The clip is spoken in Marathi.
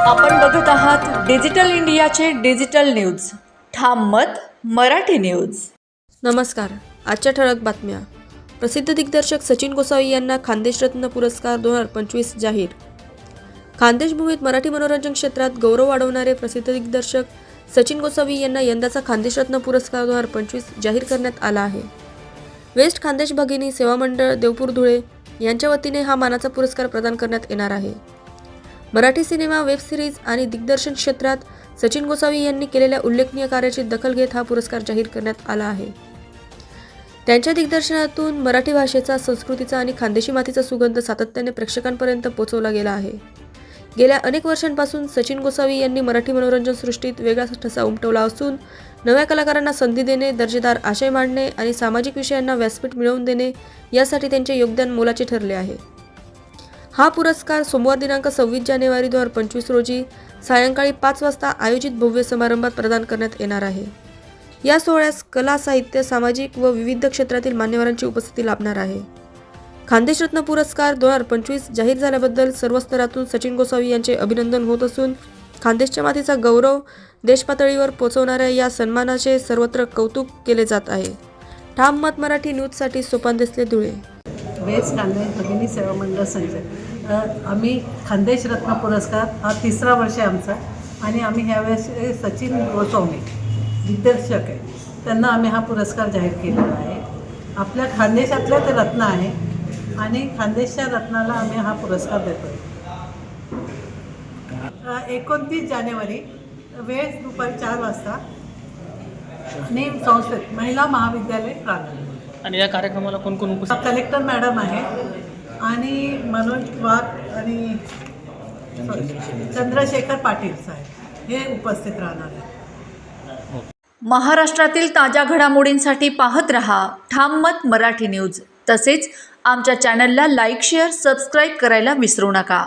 आपण बघत आहात डिजिटल इंडियाचे डिजिटल न्यूज. ठाम मत मराठी न्यूज. नमस्कार. आजच्या ठळक बातम्या. प्रसिद्ध दिग्दर्शक सचिन गोसावी यांना खान्देश रत्न पुरस्कार 2025 जाहीर. खान्देश भूमीत मराठी मनोरंजन क्षेत्रात गौरव वाढवणारे प्रसिद्ध दिग्दर्शक सचिन गोसावी यांना यंदाचा खान्देश रत्न पुरस्कार 2025 जाहीर करण्यात आला आहे. वेस्ट खान्देश भगिनी सेवा मंडळ देवपूर धुळे यांच्या वतीने हा मानाचा पुरस्कार प्रदान करण्यात येणार आहे. मराठी सिनेमा, वेब सिरीज आणि दिग्दर्शन क्षेत्रात सचिन गोसावी यांनी केलेल्या उल्लेखनीय कार्याची दखल घेत हा पुरस्कार जाहीर करण्यात आला आहे. त्यांच्या दिग्दर्शनातून मराठी भाषेचा, संस्कृतीचा आणि खानदेशी मातीचा सुगंध सातत्याने प्रेक्षकांपर्यंत पोहोचवला गेला आहे. गेल्या अनेक वर्षांपासून सचिन गोसावी यांनी मराठी मनोरंजन सृष्टीत वेगळा ठसा उमटवला असून नव्या कलाकारांना संधी देणे, दर्जेदार आशय मांडणे आणि सामाजिक विषयांना व्यासपीठ मिळवून देणे यासाठी त्यांचे योगदान मोलाचे ठरले आहे. हा पुरस्कार सोमवार दिनांक 26 जानेवारी 2025 रोजी सायंकाळी 5 वाजता आयोजित भव्य समारंभात प्रदान करण्यात येणार आहे. या सोहळ्यास कला, साहित्य, सामाजिक व विविध क्षेत्रातील मान्यवरांची उपस्थिती लाभणार आहे. खान्देश रत्न पुरस्कार 2025 जाहीर झाल्याबद्दल सर्व स्तरातून सचिन गोसावी यांचे अभिनंदन होत असून खान्देशच्या मातीचा गौरव देशपातळीवर पोहोचवणाऱ्या या सन्मानाचे सर्वत्र कौतुक केले जात आहे. ठाम मत मराठी न्यूजसाठी सोपान देसले, धुळे. वेस्ट खानदेश भगिनी सेवा मंडळ संच. आम्ही खानदेश रत्न पुरस्कार हा 3रा वर्ष आहे आमचा आणि आम्ही ह्यावेळेस सचिन गोसावी दिग्दर्शक आहे, त्यांना आम्ही हा पुरस्कार जाहीर केलेला आहे. आपल्या खानदेशातलं ते रत्न आहे आणि खानदेशच्या रत्नाला आम्ही हा पुरस्कार देतो आहे. 29 जानेवारी वेळ दुपारी 4 वाजता आणि संस्थेत महिला महाविद्यालय प्रांगण. आणि या कार्यक्रमाला कोण कोण उपस्थित? कलेक्टर मॅडम आहे आणि मनोज वाघ आणि चंद्रशेखर पाटील साहेब हे उपस्थित राहणार आहेत. महाराष्ट्रातील ताज्या घडामोडींसाठी पाहत रहा ठाम मत मराठी न्यूज. तसेच आमच्या चॅनलला लाईक, शेअर, सबस्क्राईब करायला विसरू नका.